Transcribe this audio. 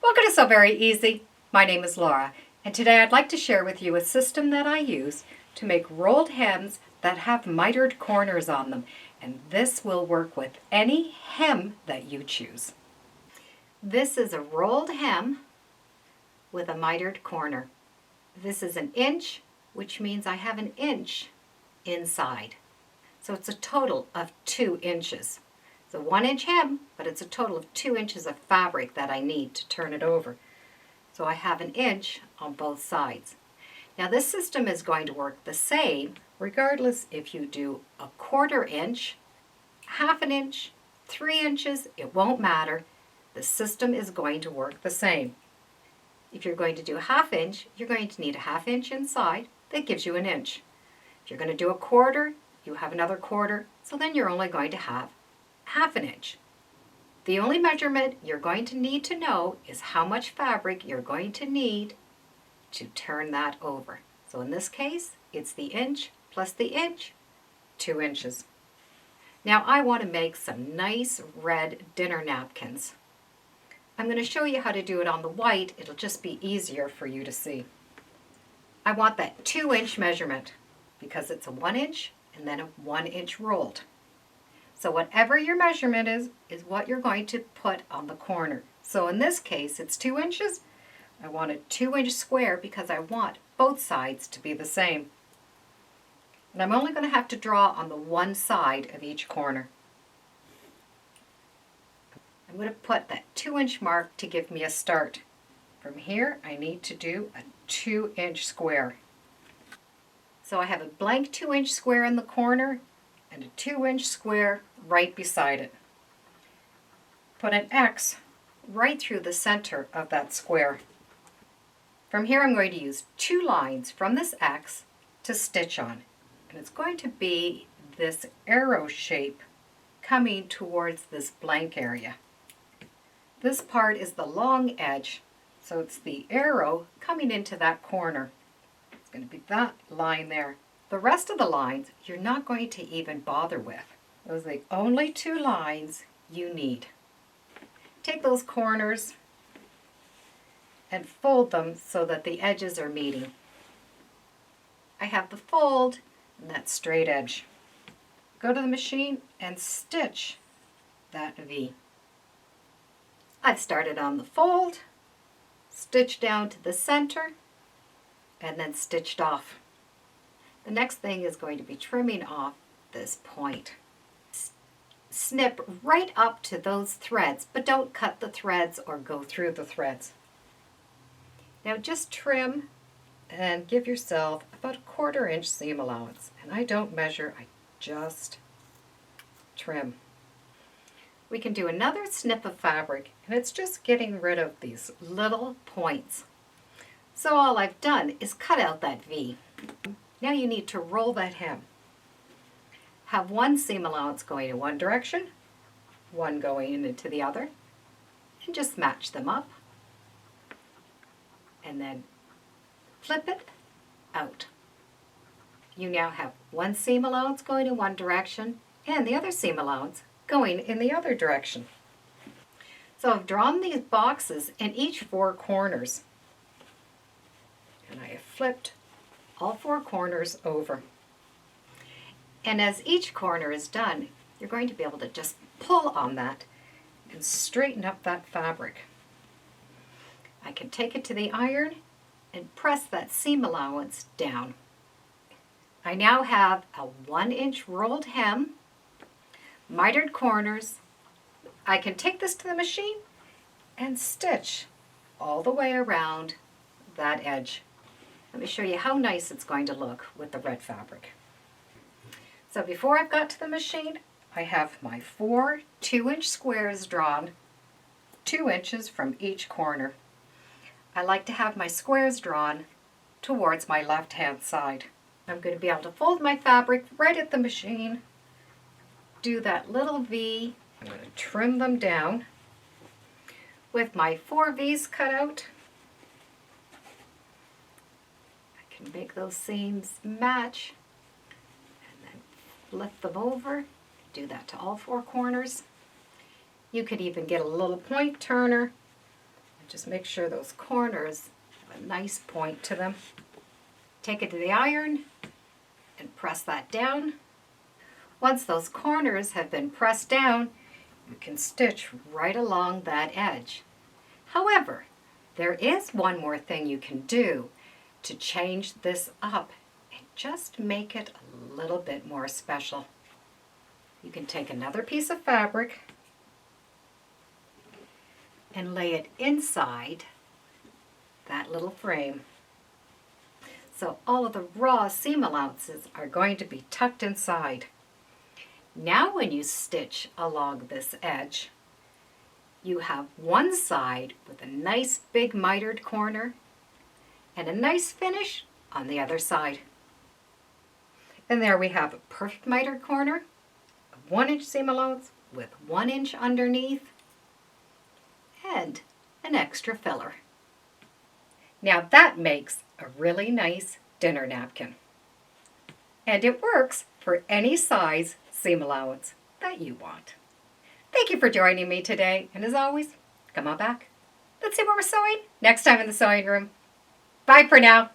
Welcome to So Very Easy. My name is Laura, and today I'd like to share with you a system that I use to make rolled hems that have mitered corners on them, and this will work with any hem that you choose. This is a rolled hem with a mitered corner. This is an inch, which means I have an inch inside. So it's a total of 2 inches. It's a 1-inch hem, but it's a total of 2 inches of fabric that I need to turn it over. So I have an inch on both sides. Now this system is going to work the same regardless if you do a 1/4 inch, 1/2 inch, 3 inches, it won't matter. The system is going to work the same. If you're going to do a 1/2 inch, you're going to need a 1/2 inch inside. That gives you an inch. If you're going to do a 1/4, you have another 1/4, so then you're only going to have 1/2 inch. The only measurement you're going to need to know is how much fabric you're going to need to turn that over. So in this case, it's the inch plus the inch, 2 inches. Now I want to make some nice red dinner napkins. I'm going to show you how to do it on the white. It'll just be easier for you to see. I want that 2-inch measurement because it's a 1 inch and then a 1 inch rolled. So whatever your measurement is what you're going to put on the corner. So in this case, it's 2 inches. I want a 2-inch square because I want both sides to be the same. And I'm only going to have to draw on the one side of each corner. I'm going to put that 2-inch mark to give me a start. From here, I need to do a 2-inch square. So I have a blank 2-inch square in the corner and a 2-inch square right beside it. Put an X right through the center of that square. From here I'm going to use 2 lines from this X to stitch on. And it's going to be this arrow shape coming towards this blank area. This part is the long edge, so it's the arrow coming into that corner. It's going to be that line there. The rest of the lines you're not going to even bother with. Those are the only 2 lines you need. Take those corners and fold them so that the edges are meeting. I have the fold and that straight edge. Go to the machine and stitch that V. I've started on the fold, stitched down to the center, and then stitched off. The next thing is going to be trimming off this point. Snip right up to those threads, but don't cut the threads or go through the threads. Now just trim and give yourself about a 1/4 inch seam allowance. And I don't measure, I just trim. We can do another snip of fabric, and it's just getting rid of these little points. So all I've done is cut out that V. Now you need to roll that hem. Have 1 seam allowance going in one direction, 1 going into the other, and just match them up. And then flip it out. You now have 1 seam allowance going in one direction and the other seam allowance going in the other direction. So I've drawn these boxes in each 4 corners. And I have flipped all 4 corners over. And as each corner is done, you're going to be able to just pull on that and straighten up that fabric. I can take it to the iron and press that seam allowance down. I now have a 1-inch rolled hem, mitered corners. I can take this to the machine and stitch all the way around that edge. Let me show you how nice it's going to look with the red fabric. So before I've got to the machine, I have my 4 2-inch squares drawn, 2 inches from each corner. I like to have my squares drawn towards my left-hand side. I'm going to be able to fold my fabric right at the machine, do that little V. I'm going to trim them down. With my 4 V's cut out, I can make those seams match and then flip them over. Do that to all 4 corners. You could even get a little point turner Just make sure those corners have a nice point to them. Take it to the iron and press that down. Once those corners have been pressed down, you can stitch right along that edge. However, there is one more thing you can do to change this up and just make it a little bit more special. You can take another piece of fabric and lay it inside that little frame. So all of the raw seam allowances are going to be tucked inside. Now when you stitch along this edge, you have one side with a nice big mitered corner and a nice finish on the other side. And there we have a perfect mitered corner, a 1-inch seam allowance with 1 inch underneath, and an extra filler. Now that makes a really nice dinner napkin. And it works for any size seam allowance that you want. Thank you for joining me today, and as always, come on back. Let's see what we're sewing next time in the sewing room. Bye for now.